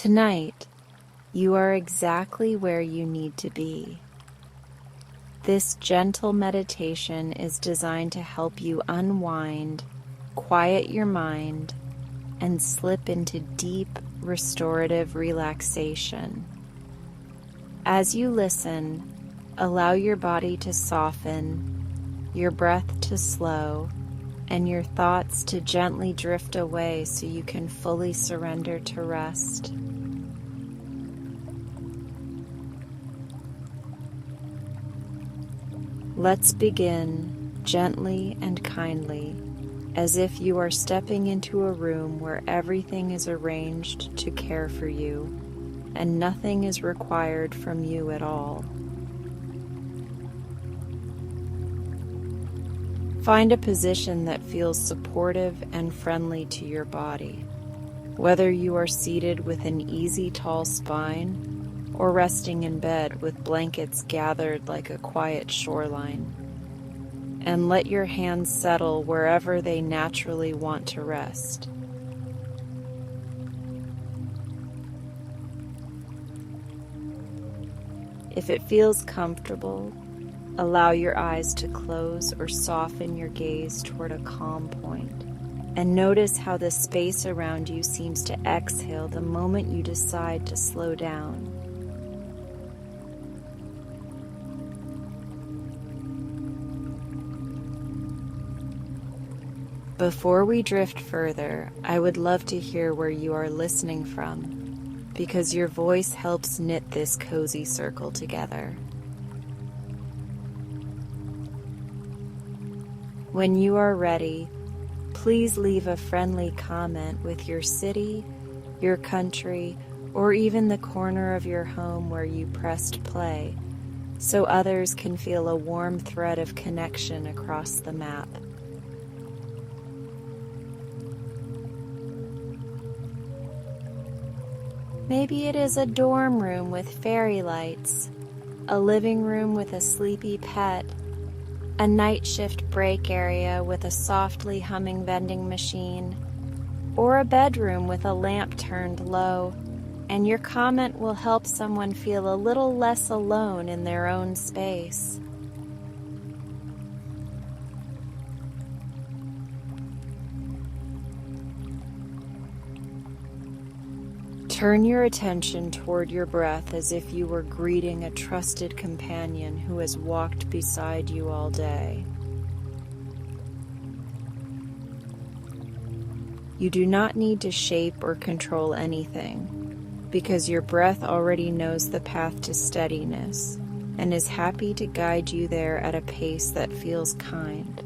Tonight, you are exactly where you need to be. This gentle meditation is designed to help you unwind, quiet your mind, and slip into deep, restorative relaxation. As you listen, allow your body to soften, your breath to slow, and your thoughts to gently drift away so you can fully surrender to rest. Let's begin gently and kindly, as if you are stepping into a room where everything is arranged to care for you, and nothing is required from you at all. Find a position that feels supportive and friendly to your body, whether you are seated with an easy, tall spine or resting in bed with blankets gathered like a quiet shoreline. And let your hands settle wherever they naturally want to rest. If it feels comfortable, allow your eyes to close or soften your gaze toward a calm point, and notice how the space around you seems to exhale the moment you decide to slow down. Before we drift further, I would love to hear where you are listening from, because your voice helps knit this cozy circle together. When you are ready, please leave a friendly comment with your city, your country, or even the corner of your home where you pressed play, so others can feel a warm thread of connection across the map. Maybe it is a dorm room with fairy lights, a living room with a sleepy pet, a night shift break area with a softly humming vending machine, or a bedroom with a lamp turned low, and your comment will help someone feel a little less alone in their own space. Turn your attention toward your breath as if you were greeting a trusted companion who has walked beside you all day. You do not need to shape or control anything, because your breath already knows the path to steadiness and is happy to guide you there at a pace that feels kind.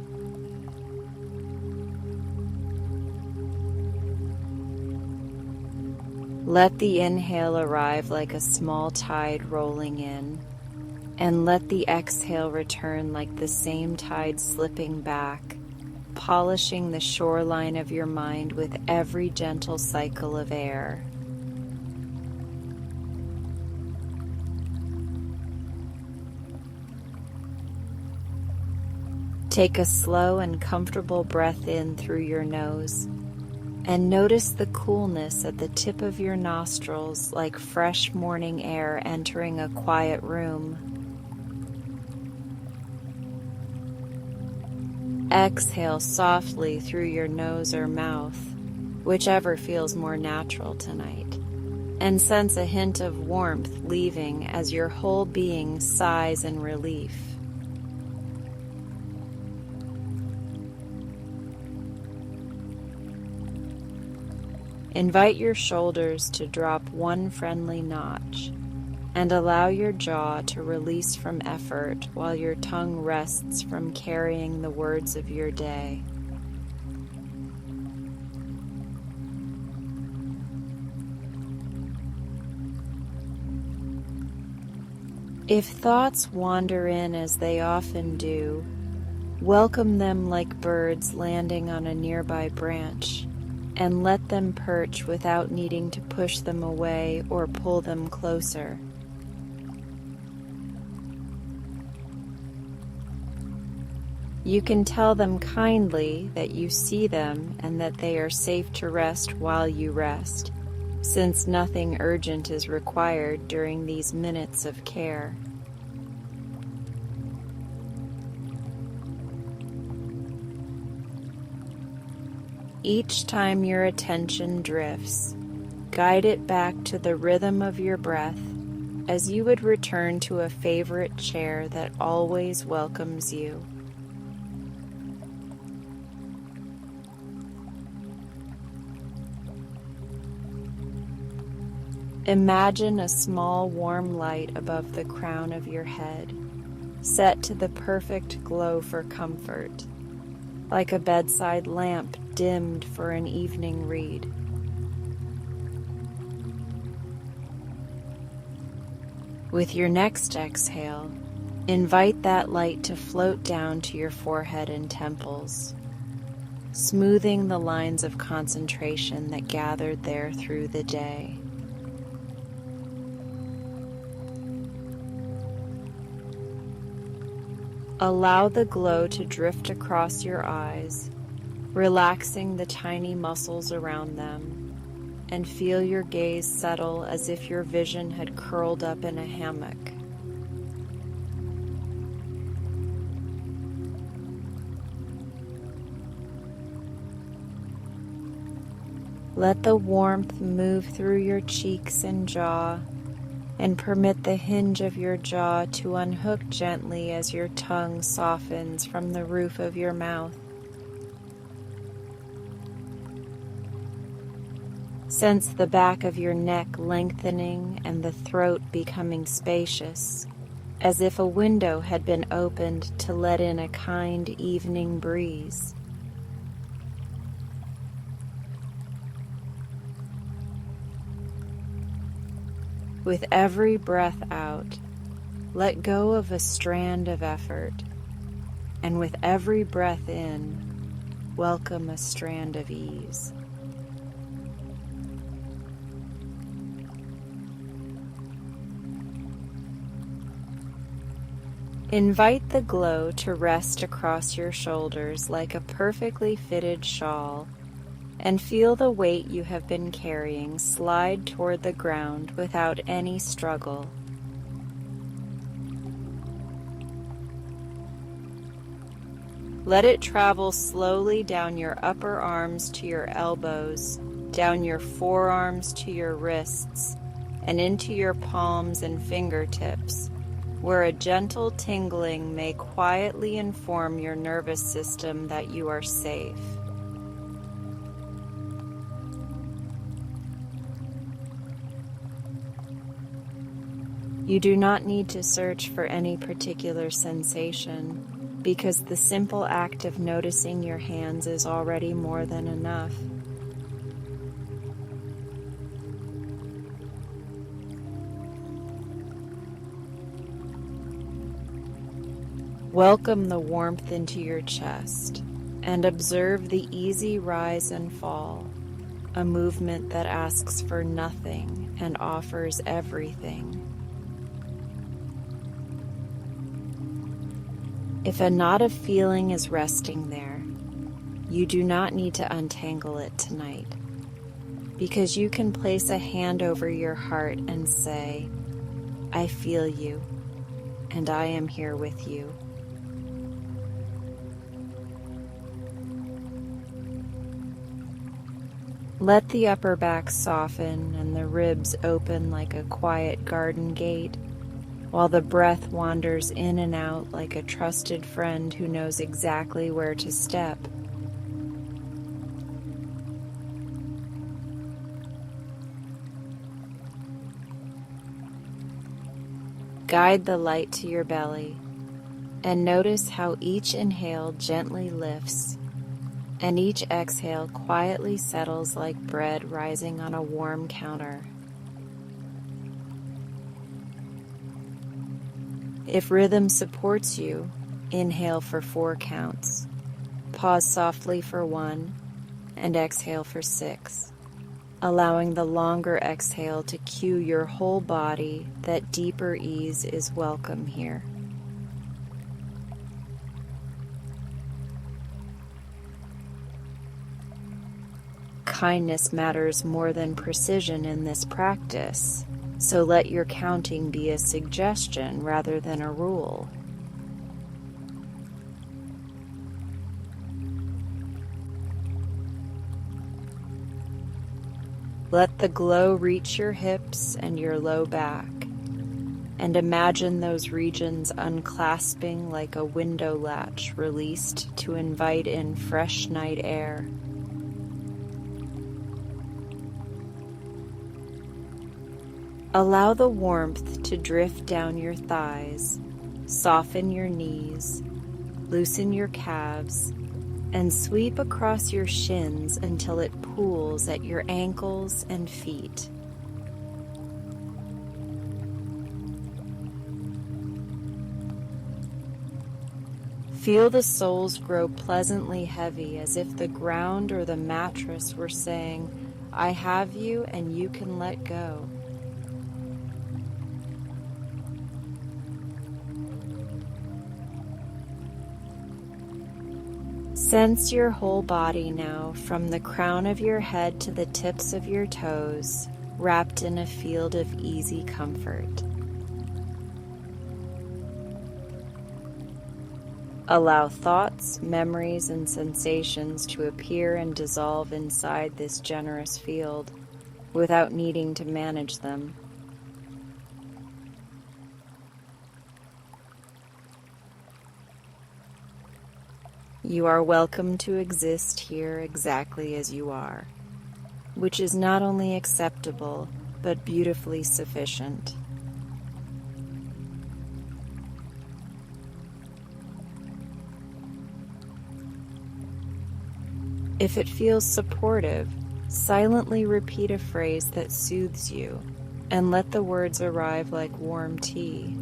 Let the inhale arrive like a small tide rolling in, and let the exhale return like the same tide slipping back, polishing the shoreline of your mind with every gentle cycle of air. Take a slow and comfortable breath in through your nose, and notice the coolness at the tip of your nostrils like fresh morning air entering a quiet room. Exhale softly through your nose or mouth, whichever feels more natural tonight, and sense a hint of warmth leaving as your whole being sighs in relief. Invite your shoulders to drop one friendly notch, and allow your jaw to release from effort while your tongue rests from carrying the words of your day. If thoughts wander in as they often do, welcome them like birds landing on a nearby branch, and let them perch without needing to push them away or pull them closer. You can tell them kindly that you see them and that they are safe to rest while you rest, since nothing urgent is required during these minutes of care. Each time your attention drifts, guide it back to the rhythm of your breath as you would return to a favorite chair that always welcomes you. Imagine a small warm light above the crown of your head, set to the perfect glow for comfort, like a bedside lamp dimmed for an evening read. With your next exhale, invite that light to float down to your forehead and temples, smoothing the lines of concentration that gathered there through the day. Allow the glow to drift across your eyes, relaxing the tiny muscles around them, and feel your gaze settle as if your vision had curled up in a hammock. Let the warmth move through your cheeks and jaw, and permit the hinge of your jaw to unhook gently as your tongue softens from the roof of your mouth. Sense the back of your neck lengthening and the throat becoming spacious, as if a window had been opened to let in a kind evening breeze. With every breath out, let go of a strand of effort, and with every breath in, welcome a strand of ease. Invite the glow to rest across your shoulders like a perfectly fitted shawl, and feel the weight you have been carrying slide toward the ground without any struggle. Let it travel slowly down your upper arms to your elbows, down your forearms to your wrists, and into your palms and fingertips, where a gentle tingling may quietly inform your nervous system that you are safe. You do not need to search for any particular sensation, because the simple act of noticing your hands is already more than enough. Welcome the warmth into your chest and observe the easy rise and fall, a movement that asks for nothing and offers everything. If a knot of feeling is resting there, you do not need to untangle it tonight, because you can place a hand over your heart and say, "I feel you, and I am here with you." Let the upper back soften and the ribs open like a quiet garden gate, while the breath wanders in and out like a trusted friend who knows exactly where to step. Guide the light to your belly, and notice how each inhale gently lifts, and each exhale quietly settles like bread rising on a warm counter. If rhythm supports you, inhale for 4 counts, pause softly for 1, and exhale for 6, allowing the longer exhale to cue your whole body that deeper ease is welcome here. kindness matters more than precision in this practice, so let your counting be a suggestion rather than a rule. Let the glow reach your hips and your low back, and imagine those regions unclasping like a window latch released to invite in fresh night air. Allow the warmth to drift down your thighs, soften your knees, loosen your calves, and sweep across your shins until it pools at your ankles and feet. Feel the soles grow pleasantly heavy, as if the ground or the mattress were saying, "I have you and you can let go." Sense your whole body now, from the crown of your head to the tips of your toes, wrapped in a field of easy comfort. Allow thoughts, memories, and sensations to appear and dissolve inside this generous field without needing to manage them. You are welcome to exist here exactly as you are, which is not only acceptable, but beautifully sufficient. If it feels supportive, silently repeat a phrase that soothes you, and let the words arrive like warm tea.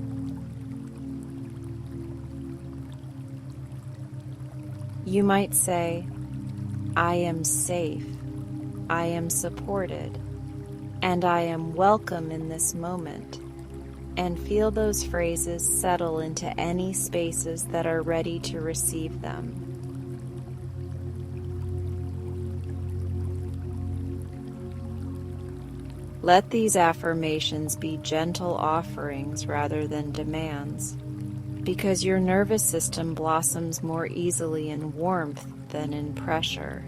You might say, "I am safe, I am supported, and I am welcome in this moment," and feel those phrases settle into any spaces that are ready to receive them. Let these affirmations be gentle offerings rather than demands, because your nervous system blossoms more easily in warmth than in pressure.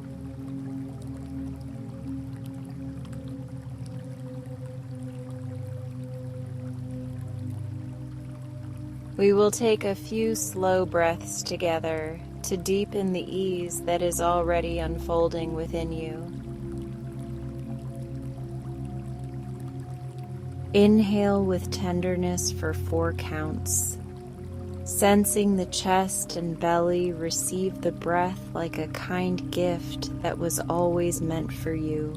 We will take a few slow breaths together to deepen the ease that is already unfolding within you. Inhale with tenderness for 4 counts. Sensing the chest and belly receive the breath like a kind gift that was always meant for you.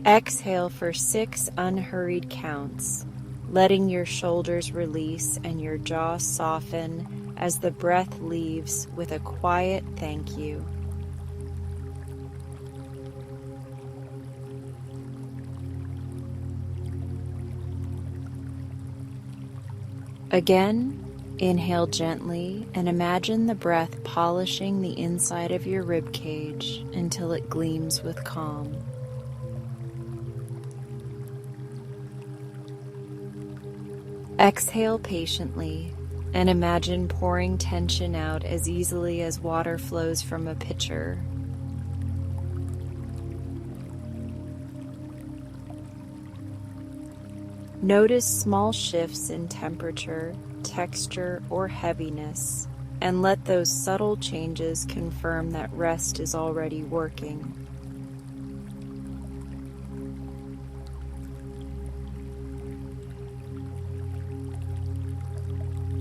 Exhale for 6 unhurried counts, letting your shoulders release and your jaw soften as the breath leaves with a quiet thank you. Again, inhale gently and imagine the breath polishing the inside of your rib cage until it gleams with calm. Exhale patiently and imagine pouring tension out as easily as water flows from a pitcher. Notice small shifts in temperature, texture, or heaviness, and let those subtle changes confirm that rest is already working.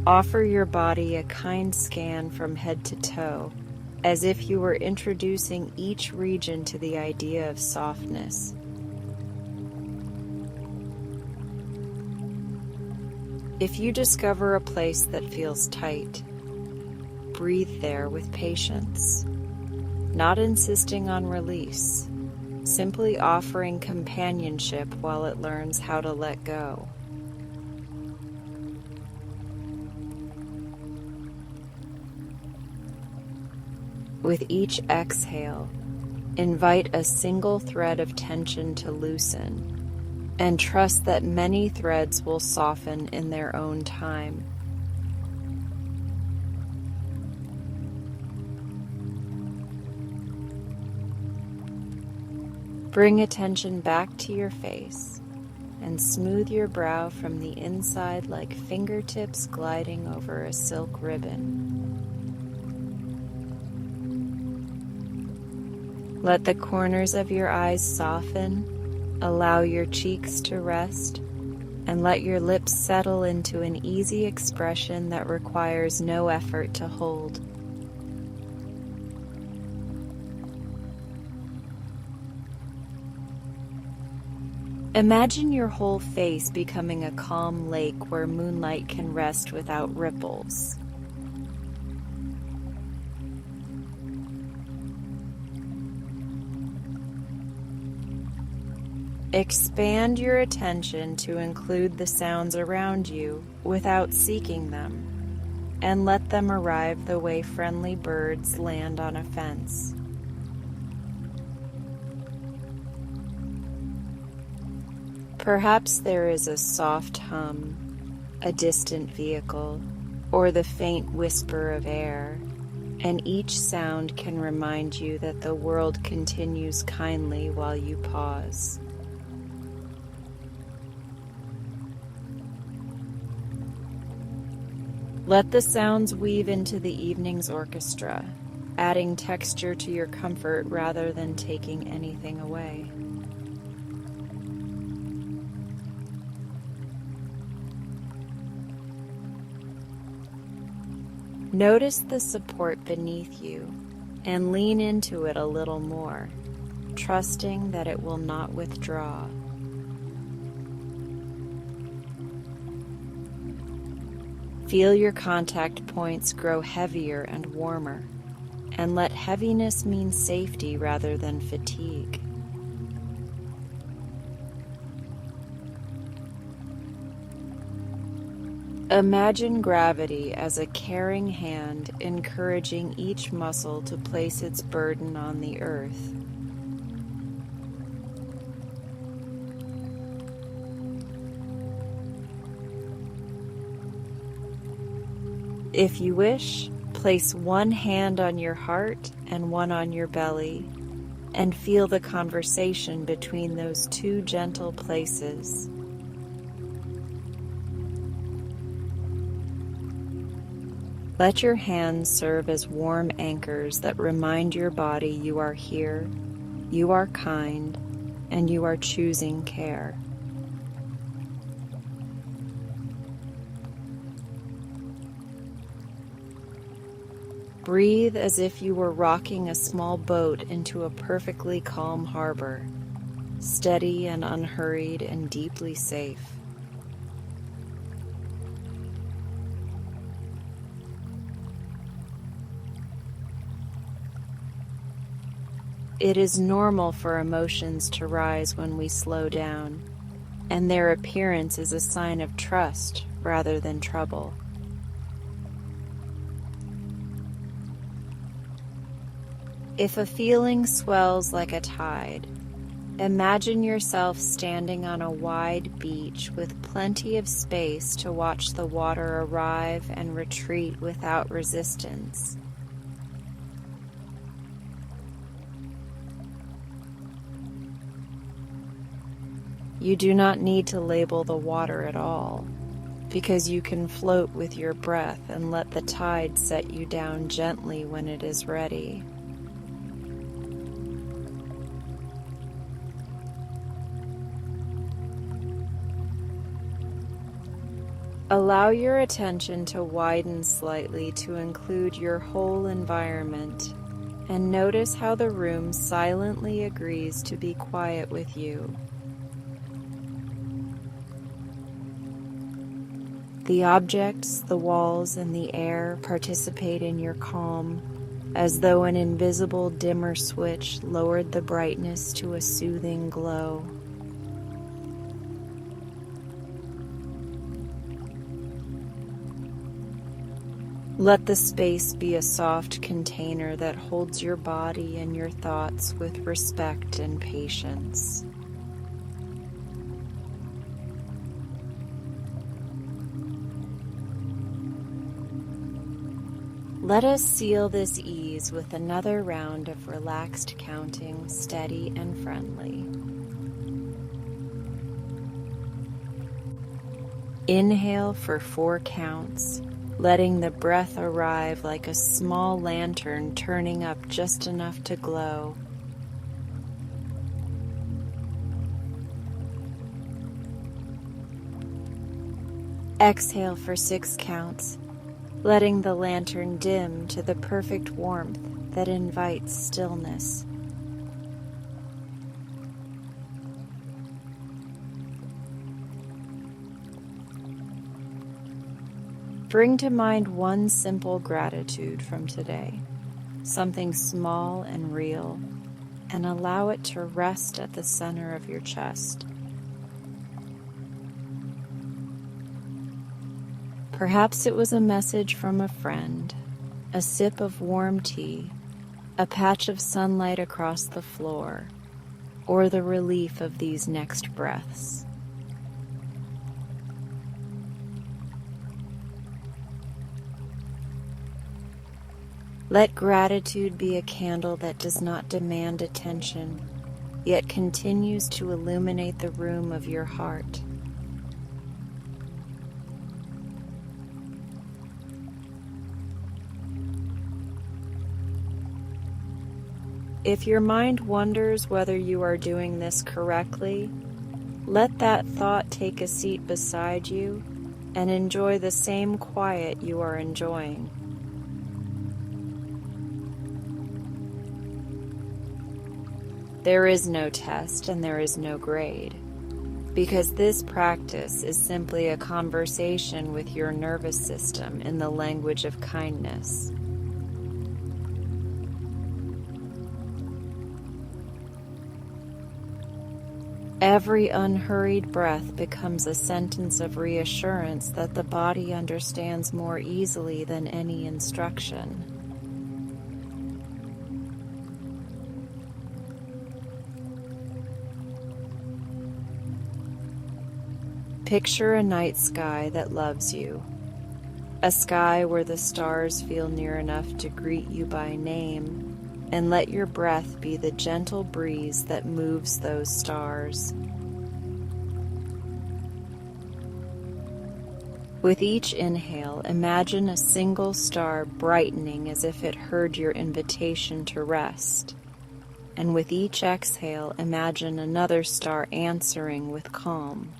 Offer your body a kind scan from head to toe, as if you were introducing each region to the idea of softness. If you discover a place that feels tight, breathe there with patience, not insisting on release, simply offering companionship while it learns how to let go. With each exhale, invite a single thread of tension to loosen, and trust that many threads will soften in their own time. Bring attention back to your face and smooth your brow from the inside like fingertips gliding over a silk ribbon. Let the corners of your eyes soften, allow your cheeks to rest, and let your lips settle into an easy expression that requires no effort to hold. Imagine your whole face becoming a calm lake where moonlight can rest without ripples. Expand your attention to include the sounds around you without seeking them, and let them arrive the way friendly birds land on a fence. Perhaps there is a soft hum, a distant vehicle, or the faint whisper of air, and each sound can remind you that the world continues kindly while you pause. Let the sounds weave into the evening's orchestra, adding texture to your comfort rather than taking anything away. Notice the support beneath you and lean into it a little more, trusting that it will not withdraw. Feel your contact points grow heavier and warmer, and let heaviness mean safety rather than fatigue. Imagine gravity as a caring hand encouraging each muscle to place its burden on the earth. If you wish, place one hand on your heart and one on your belly, and feel the conversation between those two gentle places. Let your hands serve as warm anchors that remind your body you are here, you are kind, and you are choosing care. Breathe as if you were rocking a small boat into a perfectly calm harbor, steady and unhurried and deeply safe. It is normal for emotions to rise when we slow down, and their appearance is a sign of trust rather than trouble. If a feeling swells like a tide, imagine yourself standing on a wide beach with plenty of space to watch the water arrive and retreat without resistance. You do not need to label the water at all, because you can float with your breath and let the tide set you down gently when it is ready. Allow your attention to widen slightly to include your whole environment, and notice how the room silently agrees to be quiet with you. The objects, the walls, and the air participate in your calm, as though an invisible dimmer switch lowered the brightness to a soothing glow. Let the space be a soft container that holds your body and your thoughts with respect and patience. Let us seal this ease with another round of relaxed counting, steady and friendly. Inhale for 4 counts, letting the breath arrive like a small lantern turning up just enough to glow. Exhale for 6 counts, letting the lantern dim to the perfect warmth that invites stillness. Bring to mind one simple gratitude from today, something small and real, and allow it to rest at the center of your chest. Perhaps it was a message from a friend, a sip of warm tea, a patch of sunlight across the floor, or the relief of these next breaths. Let gratitude be a candle that does not demand attention, yet continues to illuminate the room of your heart. If your mind wonders whether you are doing this correctly, let that thought take a seat beside you and enjoy the same quiet you are enjoying. There is no test and there is no grade, because this practice is simply a conversation with your nervous system in the language of kindness. Every unhurried breath becomes a sentence of reassurance that the body understands more easily than any instruction. Picture a night sky that loves you, a sky where the stars feel near enough to greet you by name, and let your breath be the gentle breeze that moves those stars. With each inhale, imagine a single star brightening as if it heard your invitation to rest. And with each exhale, imagine another star answering with calm.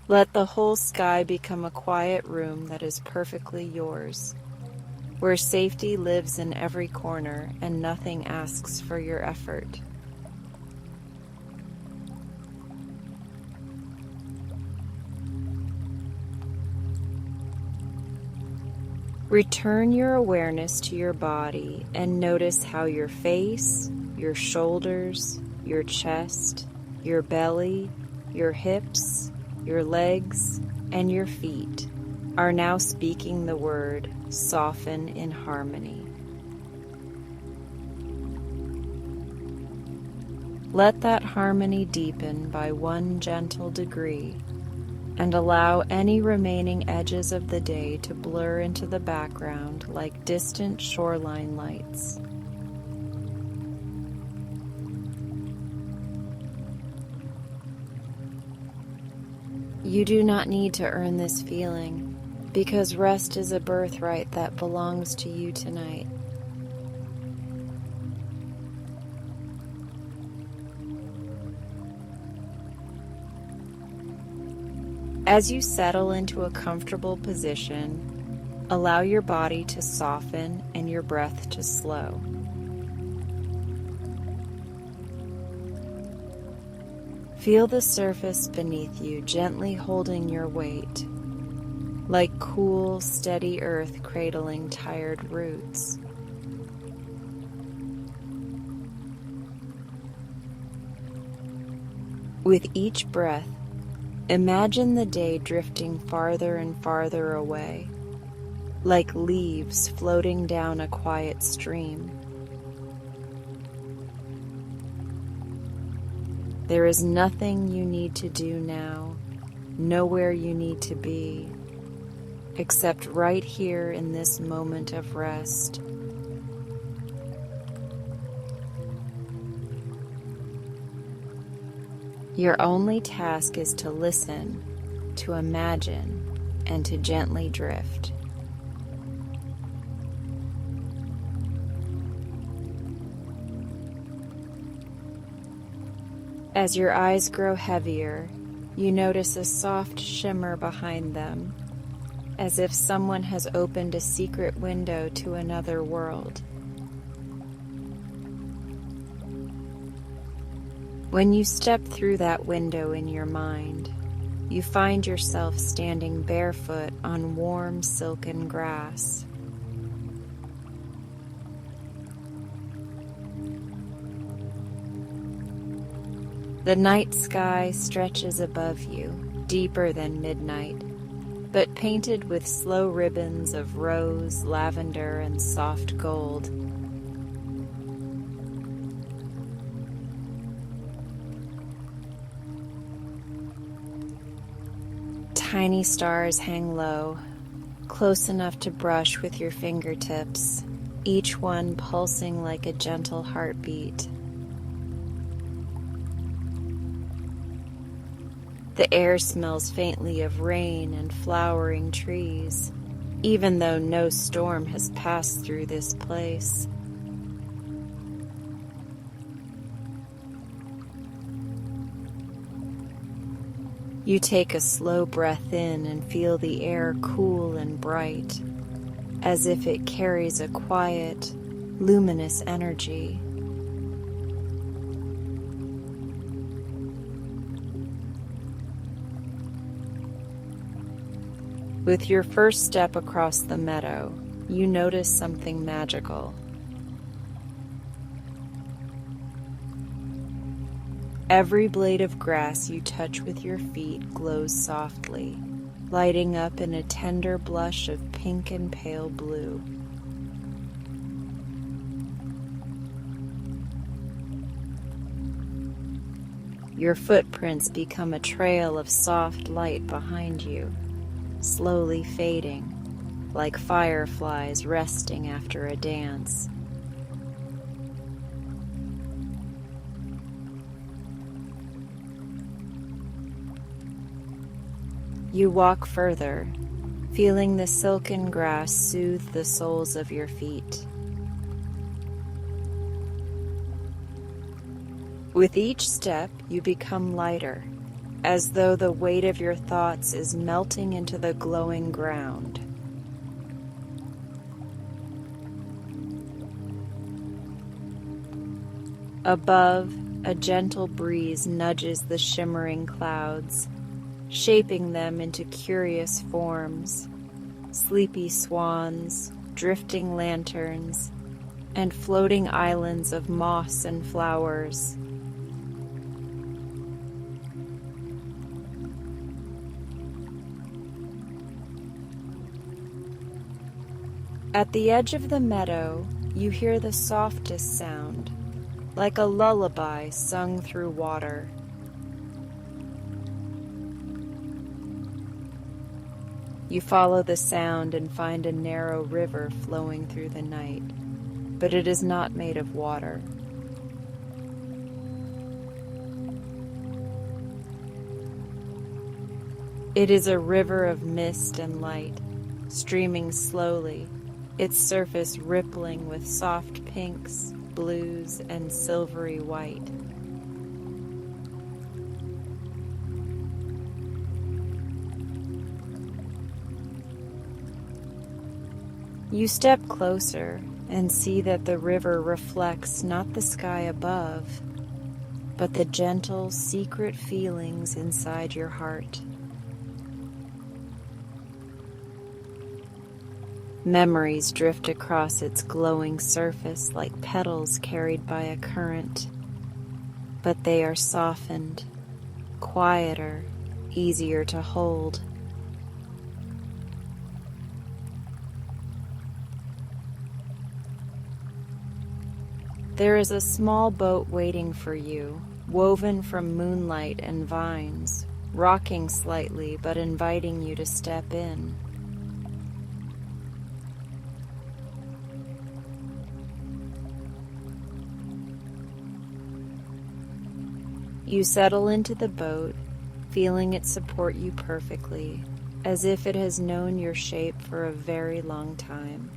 Let the whole sky become a quiet room that is perfectly yours, where safety lives in every corner and nothing asks for your effort. Return your awareness to your body and notice how your face, your shoulders, your chest, your belly, your hips, your legs, and your feet are now speaking the word soften in harmony. Let that harmony deepen by 1 gentle degree and allow any remaining edges of the day to blur into the background like distant shoreline lights. You do not need to earn this feeling, because rest is a birthright that belongs to you tonight. As you settle into a comfortable position, allow your body to soften and your breath to slow. Feel the surface beneath you gently holding your weight, like cool, steady earth cradling tired roots. With each breath, Imagine the day drifting farther and farther away, like leaves floating down a quiet stream. There is nothing you need to do now, nowhere you need to be, except right here in this moment of rest. Your only task is to listen, to imagine, and to gently drift. As your eyes grow heavier, you notice a soft shimmer behind them, as if someone has opened a secret window to another world. When you step through that window in your mind, you find yourself standing barefoot on warm silken grass. The night sky stretches above you, deeper than midnight, but painted with slow ribbons of rose, lavender, and soft gold. Tiny stars hang low, close enough to brush with your fingertips, each one pulsing like a gentle heartbeat. The air smells faintly of rain and flowering trees, even though no storm has passed through this place. You take a slow breath in and feel the air cool and bright, as if it carries a quiet, luminous energy. With your first step across the meadow, you notice something magical. Every blade of grass you touch with your feet glows softly, lighting up in a tender blush of pink and pale blue. Your footprints become a trail of soft light behind you, slowly fading, like fireflies resting after a dance. You walk further, feeling the silken grass soothe the soles of your feet. With each step, you become lighter, as though the weight of your thoughts is melting into the glowing ground. Above, a gentle breeze nudges the shimmering clouds, shaping them into curious forms, sleepy swans, drifting lanterns, and floating islands of moss and flowers. At the edge of the meadow, you hear the softest sound, like a lullaby sung through water. You follow the sound and find a narrow river flowing through the night, but it is not made of water. It is a river of mist and light, streaming slowly, its surface rippling with soft pinks, blues, and silvery white. You step closer and see that the river reflects not the sky above, but the gentle, secret feelings inside your heart. Memories drift across its glowing surface like petals carried by a current, but they are softened, quieter, easier to hold. There is a small boat waiting for you, woven from moonlight and vines, rocking slightly but inviting you to step in. You settle into the boat, feeling it support you perfectly, as if it has known your shape for a very long time.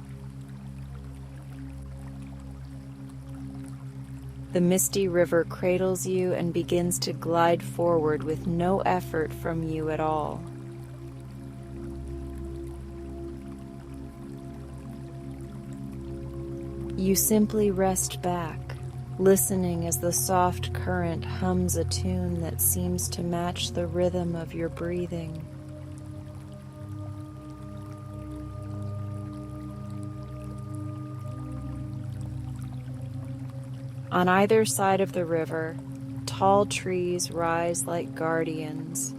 The misty river cradles you and begins to glide forward with no effort from you at all. You simply rest back, listening as the soft current hums a tune that seems to match the rhythm of your breathing. On either side of the river, tall trees rise like guardians,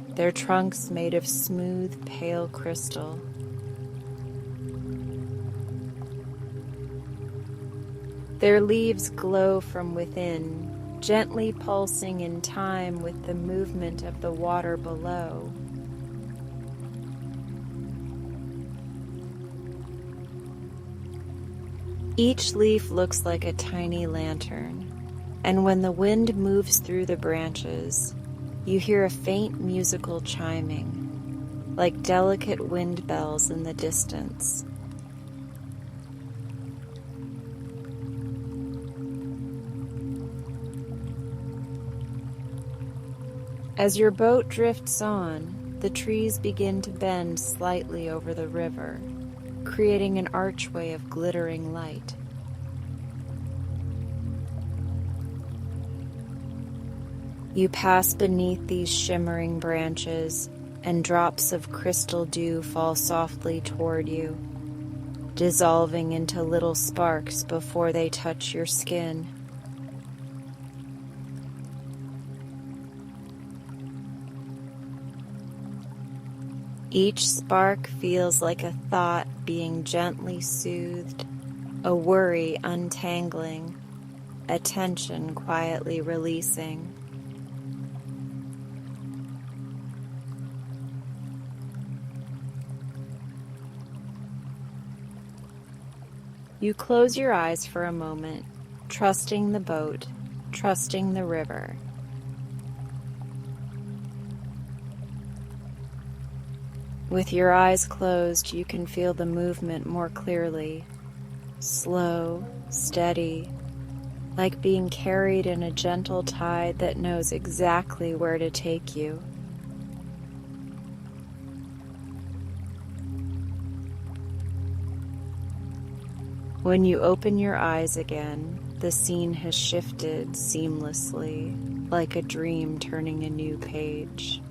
their trunks made of smooth, pale crystal. Their leaves glow from within, gently pulsing in time with the movement of the water below. Each leaf looks like a tiny lantern, and when the wind moves through the branches, you hear a faint musical chiming, like delicate wind bells in the distance. As your boat drifts on, the trees begin to bend slightly over the river, creating an archway of glittering light. You pass beneath these shimmering branches, and drops of crystal dew fall softly toward you, dissolving into little sparks before they touch your skin. Each spark feels like a thought being gently soothed, a worry untangling, a tension quietly releasing. You close your eyes for a moment, trusting the boat, trusting the river. With your eyes closed, you can feel the movement more clearly, slow, steady, like being carried in a gentle tide that knows exactly where to take you. When you open your eyes again, the scene has shifted seamlessly, like a dream turning a new page.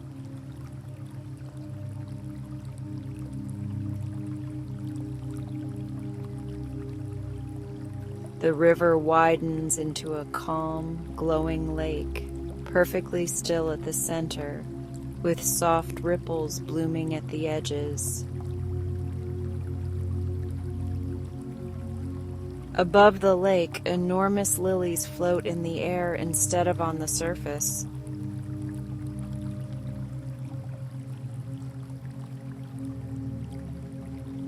The river widens into a calm, glowing lake, perfectly still at the center, with soft ripples blooming at the edges. Above the lake, enormous lilies float in the air instead of on the surface.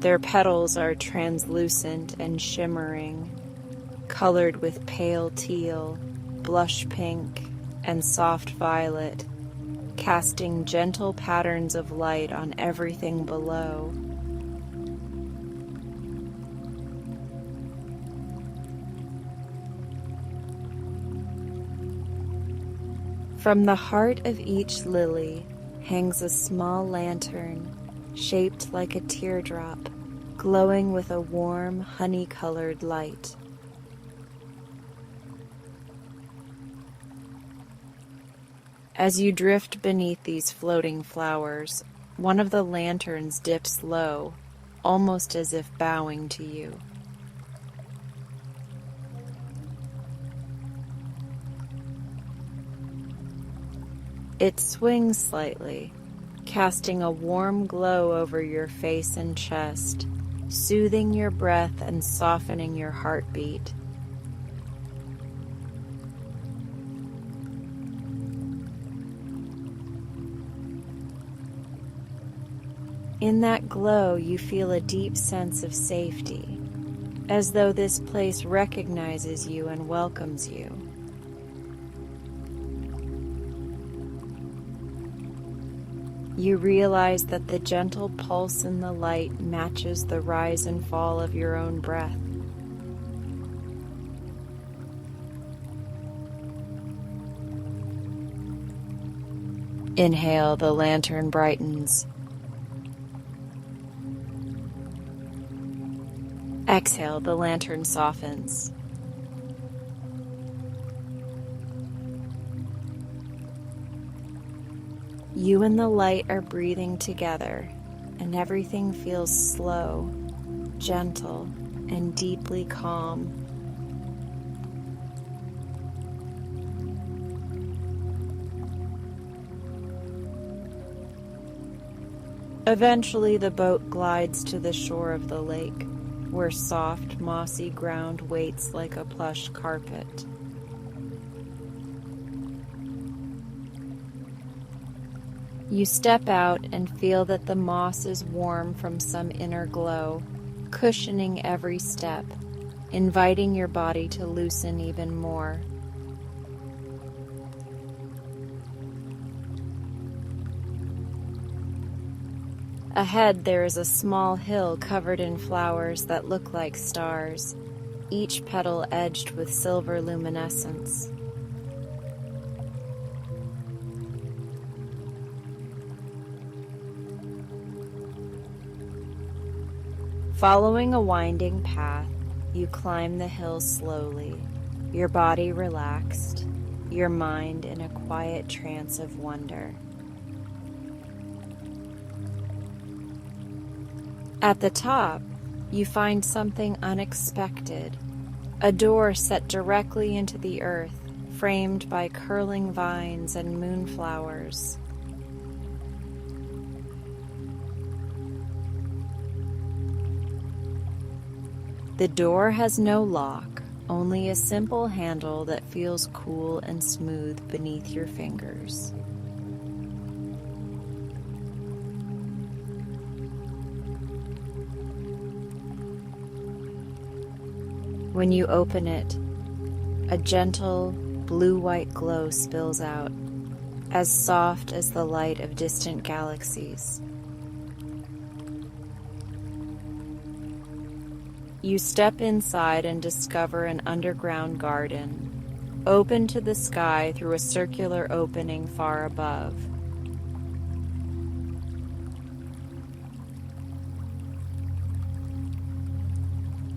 Their petals are translucent and shimmering, colored with pale teal, blush pink, and soft violet, casting gentle patterns of light on everything below. From the heart of each lily hangs a small lantern shaped like a teardrop, glowing with a warm, honey-colored light. As you drift beneath these floating flowers, one of the lanterns dips low, almost as if bowing to you. It swings slightly, casting a warm glow over your face and chest, soothing your breath and softening your heartbeat. In that glow, you feel a deep sense of safety, as though this place recognizes you and welcomes you. You realize that the gentle pulse in the light matches the rise and fall of your own breath. Inhale, the lantern brightens. Exhale, the lantern softens. You and the light are breathing together, and everything feels slow, gentle, and deeply calm. Eventually, the boat glides to the shore of the lake, where soft, mossy ground waits like a plush carpet. You step out and feel that the moss is warm from some inner glow, cushioning every step, inviting your body to loosen even more. Ahead, there is a small hill covered in flowers that look like stars, each petal edged with silver luminescence. Following a winding path, you climb the hill slowly, your body relaxed, your mind in a quiet trance of wonder. At the top, you find something unexpected, a door set directly into the earth, framed by curling vines and moonflowers. The door has no lock, only a simple handle that feels cool and smooth beneath your fingers. When you open it, a gentle blue-white glow spills out, as soft as the light of distant galaxies. You step inside and discover an underground garden, open to the sky through a circular opening far above.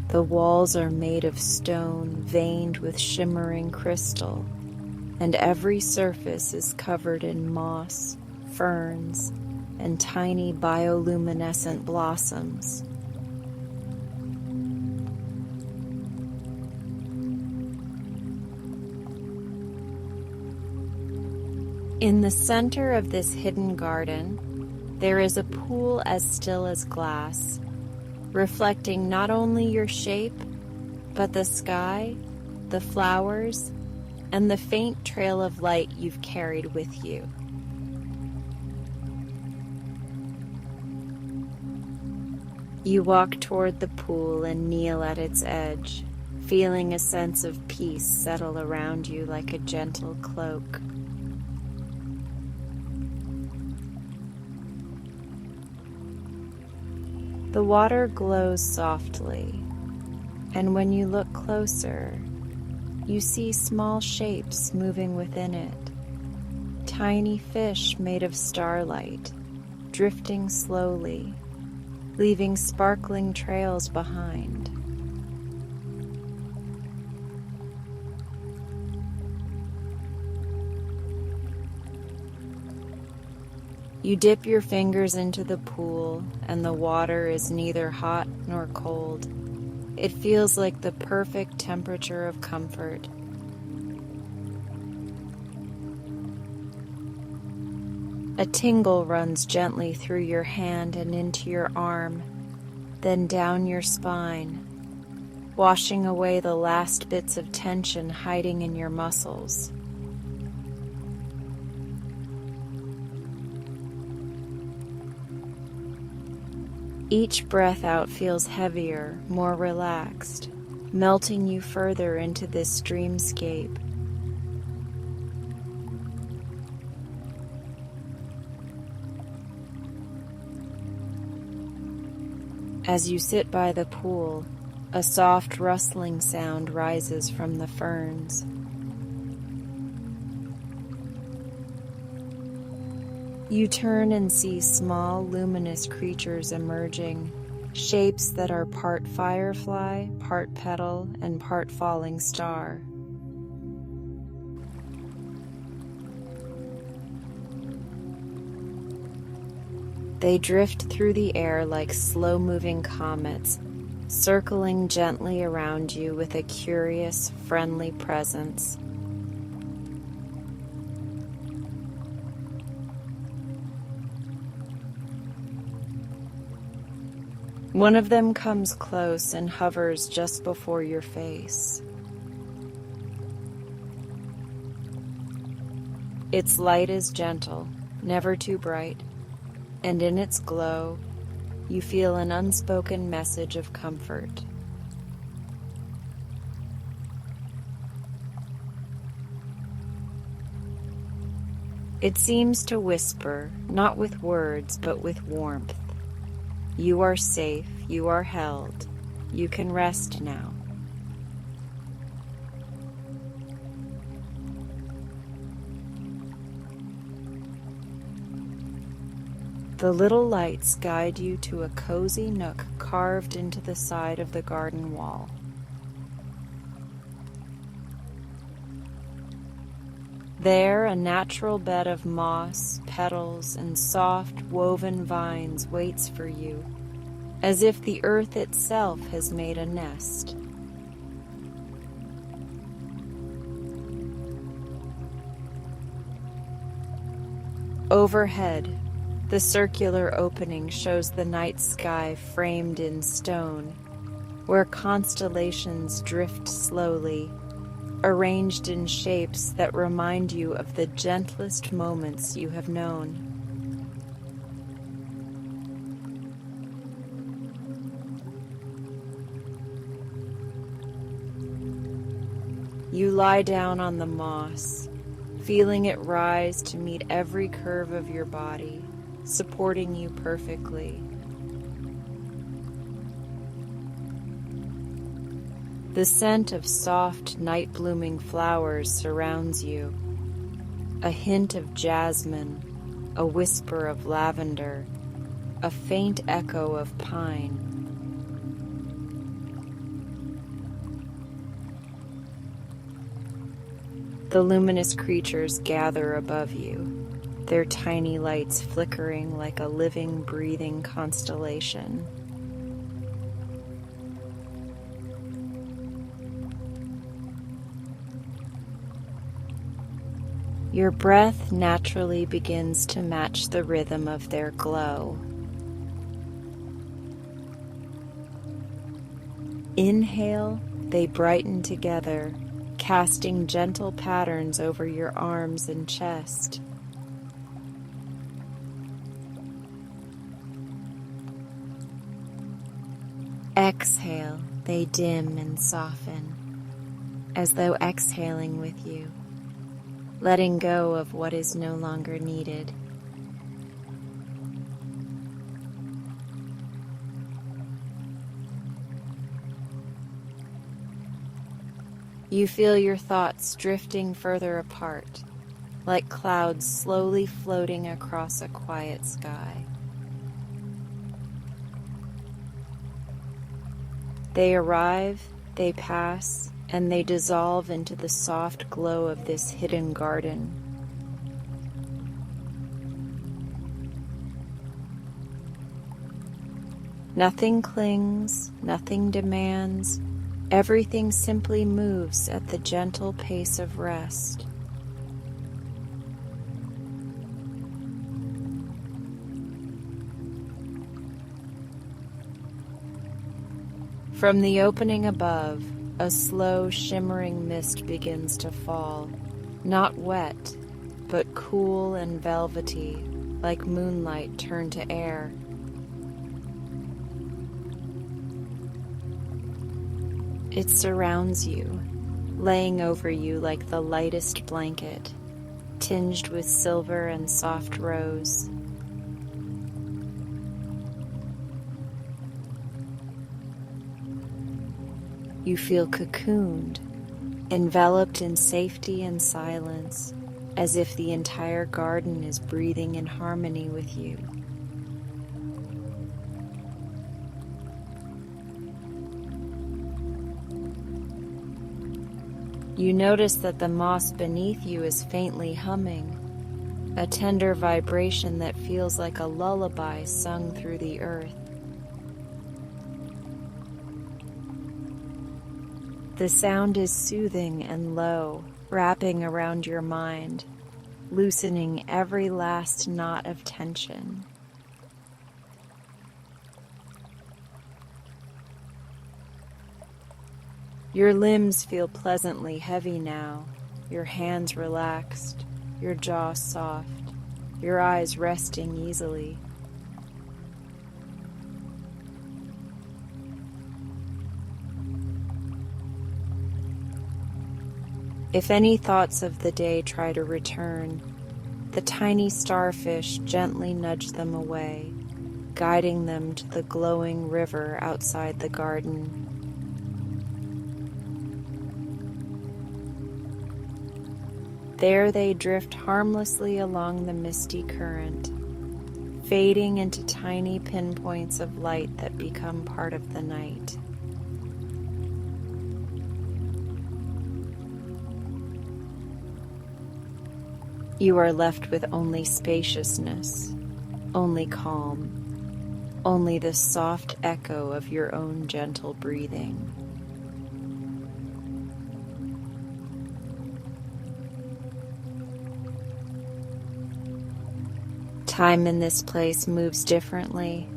The walls are made of stone veined with shimmering crystal, and every surface is covered in moss, ferns, and tiny bioluminescent blossoms. In the center of this hidden garden, there is a pool as still as glass, reflecting not only your shape, but the sky, the flowers, and the faint trail of light you've carried with you. You walk toward the pool and kneel at its edge, feeling a sense of peace settle around you like a gentle cloak. The water glows softly, and when you look closer, you see small shapes moving within it. Tiny fish made of starlight, drifting slowly, leaving sparkling trails behind. You dip your fingers into the pool, and the water is neither hot nor cold. It feels like the perfect temperature of comfort. A tingle runs gently through your hand and into your arm, then down your spine, washing away the last bits of tension hiding in your muscles. Each breath out feels heavier, more relaxed, melting you further into this dreamscape. As you sit by the pool, a soft rustling sound rises from the ferns. You turn and see small, luminous creatures emerging, shapes that are part firefly, part petal, and part falling star. They drift through the air like slow-moving comets, circling gently around you with a curious, friendly presence. One of them comes close and hovers just before your face. Its light is gentle, never too bright, and in its glow, you feel an unspoken message of comfort. It seems to whisper, not with words, but with warmth. You are safe, you are held, you can rest now. The little lights guide you to a cozy nook carved into the side of the garden wall. There, a natural bed of moss, petals, and soft, woven vines waits for you, as if the earth itself has made a nest. Overhead, the circular opening shows the night sky framed in stone, where constellations drift slowly, arranged in shapes that remind you of the gentlest moments you have known. You lie down on the moss, feeling it rise to meet every curve of your body, supporting you perfectly. The scent of soft, night-blooming flowers surrounds you. A hint of jasmine, a whisper of lavender, a faint echo of pine. The luminous creatures gather above you, their tiny lights flickering like a living, breathing constellation. Your breath naturally begins to match the rhythm of their glow. Inhale, they brighten together, casting gentle patterns over your arms and chest. Exhale, they dim and soften, as though exhaling with you, letting go of what is no longer needed. You feel your thoughts drifting further apart, like clouds slowly floating across a quiet sky. They arrive, they pass, and they dissolve into the soft glow of this hidden garden. Nothing clings, nothing demands, everything simply moves at the gentle pace of rest. From the opening above, a slow, shimmering mist begins to fall, not wet, but cool and velvety, like moonlight turned to air. It surrounds you, laying over you like the lightest blanket, tinged with silver and soft rose. You feel cocooned, enveloped in safety and silence, as if the entire garden is breathing in harmony with you. You notice that the moss beneath you is faintly humming, a tender vibration that feels like a lullaby sung through the earth. The sound is soothing and low, wrapping around your mind, loosening every last knot of tension. Your limbs feel pleasantly heavy now, your hands relaxed, your jaw soft, your eyes resting easily. If any thoughts of the day try to return, the tiny starfish gently nudge them away, guiding them to the glowing river outside the garden. There they drift harmlessly along the misty current, fading into tiny pinpoints of light that become part of the night. You are left with only spaciousness, only calm, only the soft echo of your own gentle breathing. Time in this place moves differently.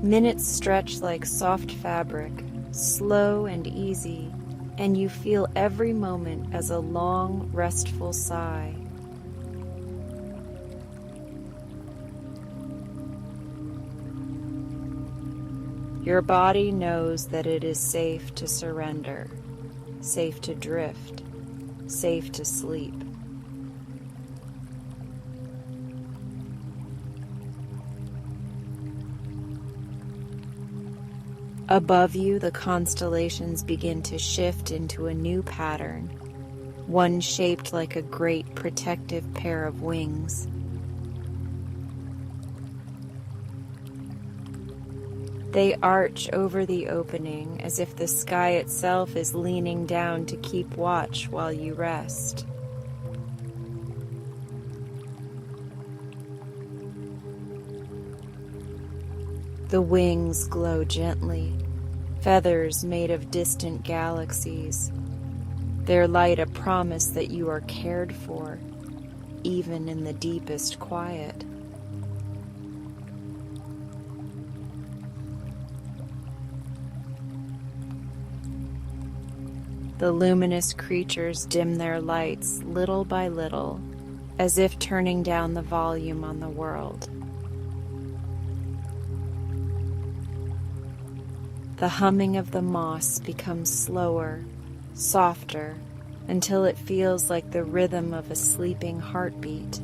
Minutes stretch like soft fabric, slow and easy, and you feel every moment as a long, restful sigh. Your body knows that it is safe to surrender, safe to drift, safe to sleep. Above you, the constellations begin to shift into a new pattern, one shaped like a great protective pair of wings. They arch over the opening as if the sky itself is leaning down to keep watch while you rest. The wings glow gently, feathers made of distant galaxies, their light a promise that you are cared for, even in the deepest quiet. The luminous creatures dim their lights little by little, as if turning down the volume on the world. The humming of the moss becomes slower, softer, until it feels like the rhythm of a sleeping heartbeat.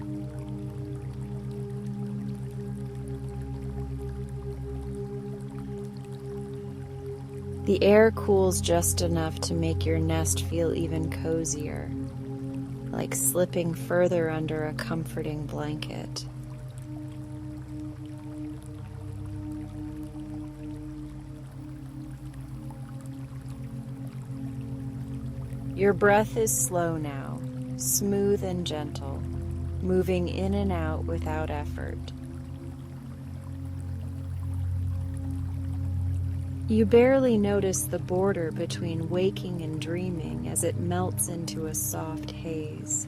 The air cools just enough to make your nest feel even cozier, like slipping further under a comforting blanket. Your breath is slow now, smooth and gentle, moving in and out without effort. You barely notice the border between waking and dreaming as it melts into a soft haze.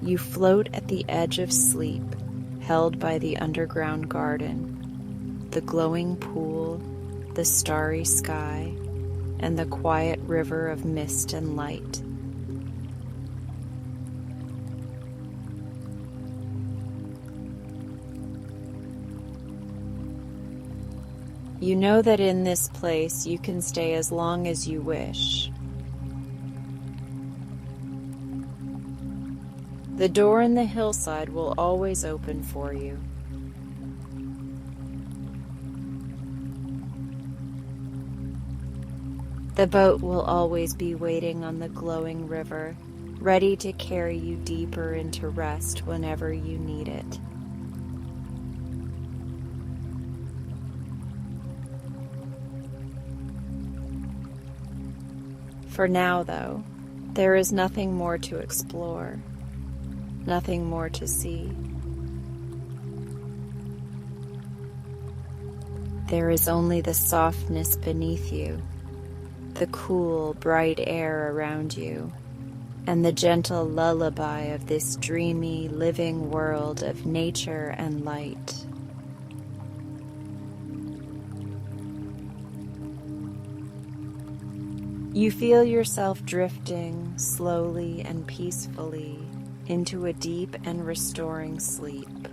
You float at the edge of sleep, held by the underground garden, the glowing pool, the starry sky, and the quiet river of mist and light. You know that in this place you can stay as long as you wish. The door in the hillside will always open for you. The boat will always be waiting on the glowing river, ready to carry you deeper into rest whenever you need it. For now, though, there is nothing more to explore, nothing more to see. There is only the softness beneath you, the cool, bright air around you, and the gentle lullaby of this dreamy, living world of nature and light. You feel yourself drifting slowly and peacefully into a deep and restoring sleep.